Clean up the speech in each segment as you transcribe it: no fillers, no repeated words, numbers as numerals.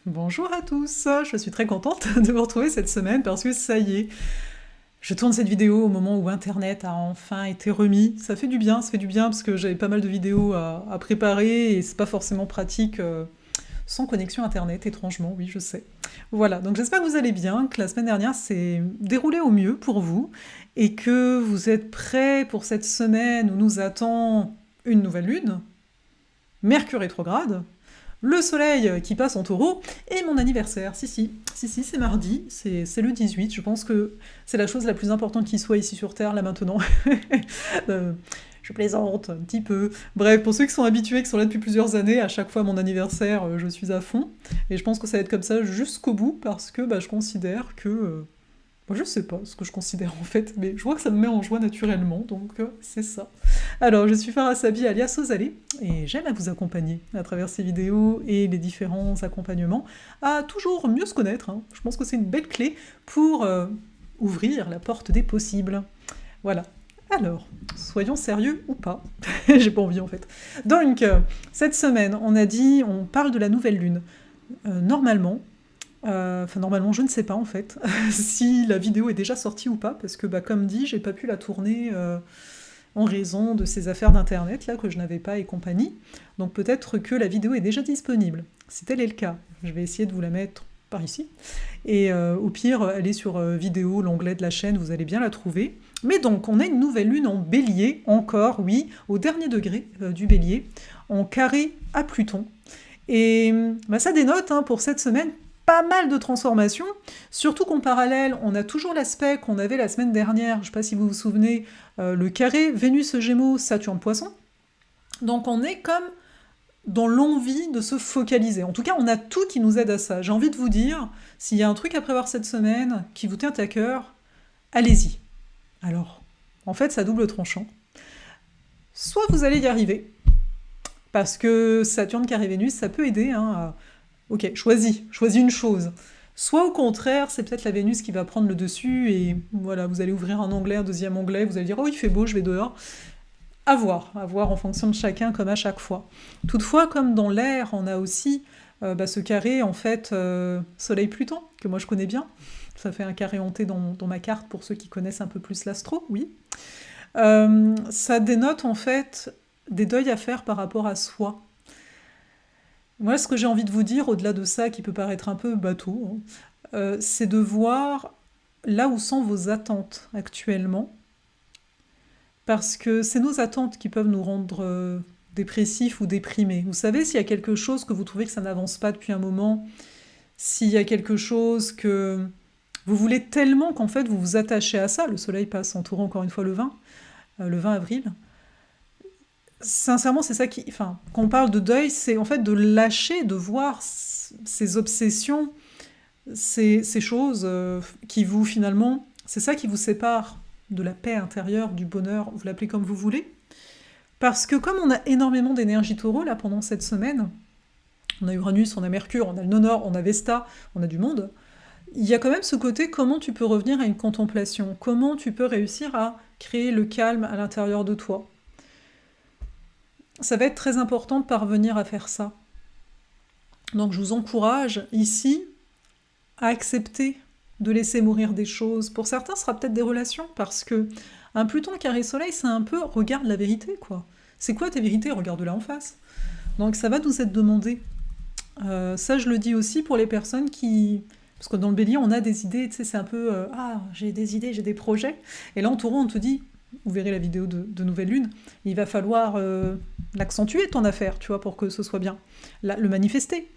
Bonjour à tous, je suis très contente de vous retrouver cette semaine parce que ça y est, je tourne cette vidéo au moment où Internet a enfin été remis. Ça fait du bien parce que j'avais pas mal de vidéos à préparer et c'est pas forcément pratique sans connexion Internet, étrangement, oui, je sais. Voilà, donc j'espère que vous allez bien, que la semaine dernière s'est déroulée au mieux pour vous et que vous êtes prêts pour cette semaine où nous attend une nouvelle lune, Mercure rétrograde, le soleil qui passe en taureau, et mon anniversaire. Si, c'est mardi, c'est le 18. Je pense que c'est la chose la plus importante qui soit ici sur Terre, là maintenant. Euh, je plaisante un petit peu. Bref, pour ceux qui sont habitués, qui sont là depuis plusieurs années, à chaque fois mon anniversaire, je suis à fond. Et je pense que ça va être comme ça jusqu'au bout, parce que je considère que moi, je sais pas ce que je considère en fait, mais je vois que ça me met en joie naturellement, donc c'est ça. Alors, je suis Farah Sabi alias Ozalé, et j'aime à vous accompagner à travers ces vidéos et les différents accompagnements à toujours mieux se connaître, hein. Je pense que c'est une belle clé pour ouvrir la porte des possibles. Voilà. Alors, soyons sérieux ou pas. J'ai pas envie en fait. Donc, cette semaine, on a dit, on parle de la nouvelle lune. Normalement, normalement, je ne sais pas en fait si la vidéo est déjà sortie ou pas, parce que comme dit, j'ai pas pu la tourner en raison de ces affaires d'internet là que je n'avais pas et compagnie. Donc peut-être que la vidéo est déjà disponible. Si tel est le cas, je vais essayer de vous la mettre par ici. Et au pire, allez sur vidéo, l'onglet de la chaîne, vous allez bien la trouver. Mais donc, on a une nouvelle lune en bélier, encore, oui, au dernier degré du bélier, en carré à Pluton. Et ça dénote pour cette semaine pas mal de transformations, surtout qu'en parallèle, on a toujours l'aspect qu'on avait la semaine dernière, je ne sais pas si vous vous souvenez, le carré Vénus-Gémeaux, Saturne-Poisson. Donc on est comme dans l'envie de se focaliser. En tout cas, on a tout qui nous aide à ça. J'ai envie de vous dire, s'il y a un truc à prévoir cette semaine qui vous tient à cœur, allez-y. Alors, en fait, ça double tranchant. Soit vous allez y arriver, parce que Saturne carré Vénus, ça peut aider à... Ok, choisis une chose. Soit au contraire, c'est peut-être la Vénus qui va prendre le dessus et voilà, vous allez ouvrir un onglet, un deuxième onglet, vous allez dire oh il fait beau, je vais dehors. À voir en fonction de chacun comme à chaque fois. Toutefois, comme dans l'air, on a aussi ce carré en fait Soleil-Pluton, que moi je connais bien. Ça fait un carré hanté dans ma carte pour ceux qui connaissent un peu plus l'astro, oui. Ça dénote en fait des deuils à faire par rapport à soi. Moi, ce que j'ai envie de vous dire, au-delà de ça, qui peut paraître un peu bateau, c'est de voir là où sont vos attentes actuellement, parce que c'est nos attentes qui peuvent nous rendre dépressifs ou déprimés. Vous savez, s'il y a quelque chose que vous trouvez que ça n'avance pas depuis un moment, s'il y a quelque chose que vous voulez tellement qu'en fait vous vous attachez à ça, le soleil passe entourant encore une fois le 20 avril, sincèrement, c'est ça qui... Enfin, quand on parle de deuil, c'est en fait de lâcher, de voir ces obsessions, ces choses qui vous, finalement... C'est ça qui vous sépare de la paix intérieure, du bonheur, vous l'appelez comme vous voulez. Parce que comme on a énormément d'énergie taureau, là, pendant cette semaine, on a Uranus, on a Mercure, on a le nord, on a Vesta, on a du monde, il y a quand même ce côté comment tu peux revenir à une contemplation, comment tu peux réussir à créer le calme à l'intérieur de toi. Ça va être très important de parvenir à faire ça. Donc je vous encourage ici à accepter de laisser mourir des choses. Pour certains, ce sera peut-être des relations, parce que un Pluton carré soleil, c'est un peu regarde la vérité, quoi. C'est quoi ta vérité? Regarde-la en face. Donc ça va nous être demandé. Ça, je le dis aussi pour les personnes qui... Parce que dans le bélier, on a des idées, tu sais, c'est un peu ah, j'ai des idées, j'ai des projets. Et là, en taureau, on te dit, vous verrez la vidéo de Nouvelle Lune, il va falloir l'accentuer ton affaire, tu vois, pour que ce soit bien. Le manifester.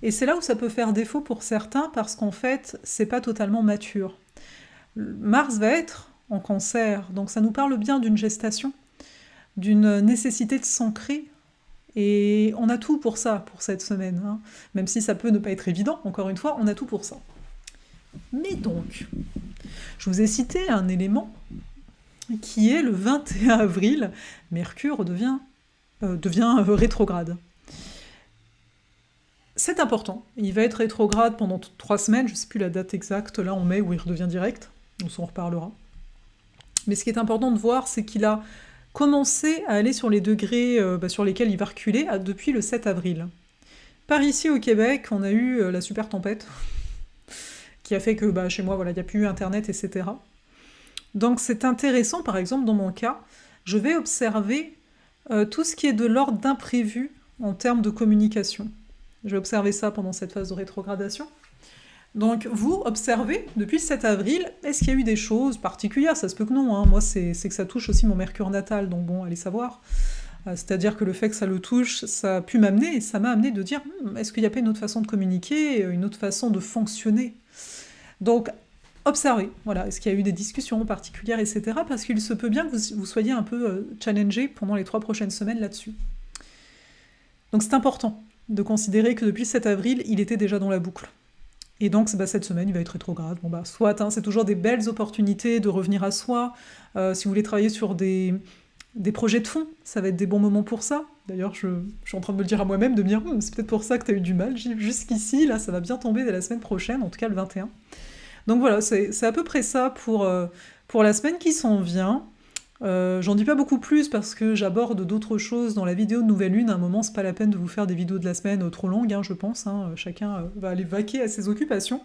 Et c'est là où ça peut faire défaut pour certains, parce qu'en fait, c'est pas totalement mature. Mars va être en cancer, donc ça nous parle bien d'une gestation, d'une nécessité de s'ancrer. Et on a tout pour ça, pour cette semaine. Hein. Même si ça peut ne pas être évident, encore une fois, on a tout pour ça. Mais donc, je vous ai cité un élément qui est le 21 avril, Mercure devient rétrograde. C'est important, il va être rétrograde pendant 3 semaines, je ne sais plus la date exacte, là en mai, où il redevient direct, on s'en reparlera. Mais ce qui est important de voir, c'est qu'il a commencé à aller sur les degrés sur lesquels il va reculer depuis le 7 avril. Par ici au Québec, on a eu la super tempête, qui a fait que chez moi, voilà, il n'y a plus eu Internet, etc. Donc c'est intéressant, par exemple, dans mon cas, je vais observer tout ce qui est de l'ordre d'imprévu en termes de communication. Je vais observer ça pendant cette phase de rétrogradation. Donc vous observez, depuis le 7 avril, est-ce qu'il y a eu des choses particulières? Ça se peut que non, hein. Moi c'est que ça touche aussi mon Mercure natal, donc bon, allez savoir. C'est-à-dire que le fait que ça le touche, ça a pu m'amener, ça m'a amené de dire est-ce qu'il n'y a pas une autre façon de communiquer, une autre façon de fonctionner? Donc observez, voilà, est-ce qu'il y a eu des discussions particulières, etc. Parce qu'il se peut bien que vous soyez un peu challengé pendant les 3 prochaines semaines là-dessus. Donc c'est important de considérer que depuis le 7 avril, il était déjà dans la boucle. Et donc cette semaine, il va être rétrograde. Bon soit, hein, c'est toujours des belles opportunités de revenir à soi. Si vous voulez travailler sur des projets de fond, ça va être des bons moments pour ça. D'ailleurs, je suis en train de me le dire à moi-même, de me dire c'est peut-être pour ça que tu as eu du mal jusqu'ici, là, ça va bien tomber dès la semaine prochaine, en tout cas le 21. Donc voilà, c'est à peu près ça pour la semaine qui s'en vient. J'en dis pas beaucoup plus parce que j'aborde d'autres choses dans la vidéo de Nouvelle Lune. À un moment, c'est pas la peine de vous faire des vidéos de la semaine trop longues, hein, je pense. Hein. Chacun va aller vaquer à ses occupations.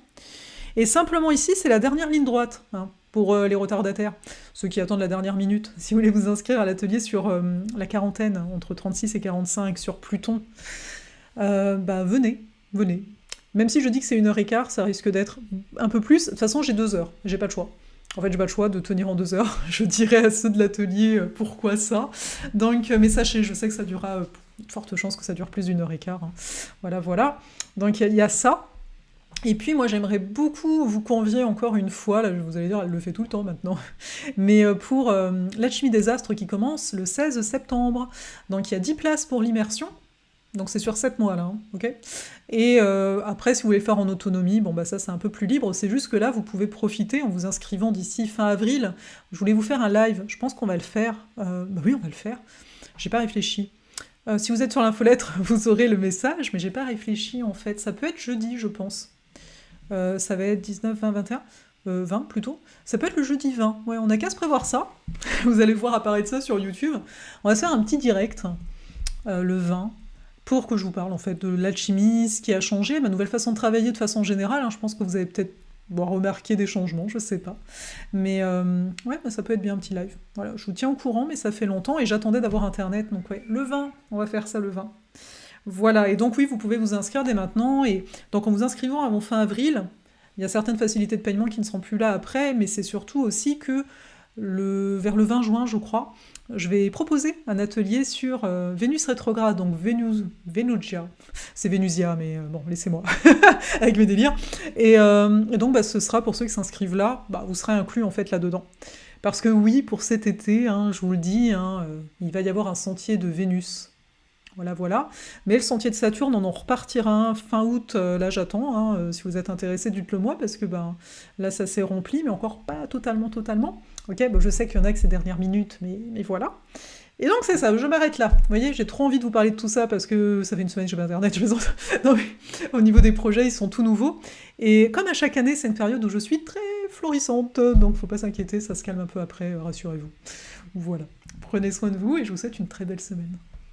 Et simplement ici, c'est la dernière ligne droite, hein, pour les retardataires, ceux qui attendent la dernière minute. Si vous voulez vous inscrire à l'atelier sur la quarantaine, entre 36 et 45, sur Pluton, venez. Même si je dis que c'est 1h15, ça risque d'être un peu plus. De toute façon, j'ai 2 heures, j'ai pas le choix. En fait, j'ai pas le choix de tenir en 2 heures. Je dirais à ceux de l'atelier pourquoi ça. Donc, mais sachez, je sais que ça durera, de fortes chances que ça dure plus d'1h15. Hein. Voilà. Donc, il y a ça. Et puis, moi, j'aimerais beaucoup vous convier encore une fois, là, vous allez dire, elle le fait tout le temps maintenant, mais pour l'Alchimie des Astres qui commence le 16 septembre. Donc, il y a 10 places pour l'immersion. Donc c'est sur 7 mois là, hein, ok. Et après, si vous voulez faire en autonomie, ça c'est un peu plus libre, c'est juste que là, vous pouvez profiter en vous inscrivant d'ici fin avril. Je voulais vous faire un live, je pense qu'on va le faire. Oui, on va le faire. J'ai pas réfléchi. Si vous êtes sur l'infolettre, vous aurez le message, mais j'ai pas réfléchi en fait. Ça peut être jeudi, je pense. Ça va être 19, 20, 21... 20 plutôt. Ça peut être le jeudi 20. Ouais, on n'a qu'à se prévoir ça. Vous allez voir apparaître ça sur YouTube. On va se faire un petit direct, le 20, pour que je vous parle en fait de l'alchimie, ce qui a changé, ma nouvelle façon de travailler de façon générale. Hein, je pense que vous avez peut-être remarqué des changements, je sais pas. Mais ça peut être bien un petit live. Voilà, je vous tiens au courant, mais ça fait longtemps et j'attendais d'avoir internet. Donc ouais, le 20, on va faire ça le 20. Voilà, et donc oui, vous pouvez vous inscrire dès maintenant. Et donc en vous inscrivant avant fin avril, il y a certaines facilités de paiement qui ne seront plus là après, mais c'est surtout aussi que vers le 20 juin, je crois, je vais proposer un atelier sur Vénus rétrograde, donc Venusia. C'est Vénusia, mais laissez-moi, avec mes délires. Et donc, ce sera, pour ceux qui s'inscrivent là, vous serez inclus en fait là-dedans. Parce que oui, pour cet été, hein, je vous le dis, hein, il va y avoir un sentier de Vénus. Voilà. Mais le sentier de Saturne, on en repartira un fin août, là j'attends, hein, si vous êtes intéressés, dites-le moi, parce que là ça s'est rempli, mais encore pas totalement. Ok, je sais qu'il y en a que c'est dernière minute, mais voilà. Et donc c'est ça, je m'arrête là. Vous voyez, j'ai trop envie de vous parler de tout ça, parce que ça fait une semaine que j'ai pas internet, je plaisante. Non mais, au niveau des projets, ils sont tout nouveaux. Et comme à chaque année, c'est une période où je suis très florissante, donc faut pas s'inquiéter, ça se calme un peu après, rassurez-vous. Voilà. Prenez soin de vous, et je vous souhaite une très belle semaine.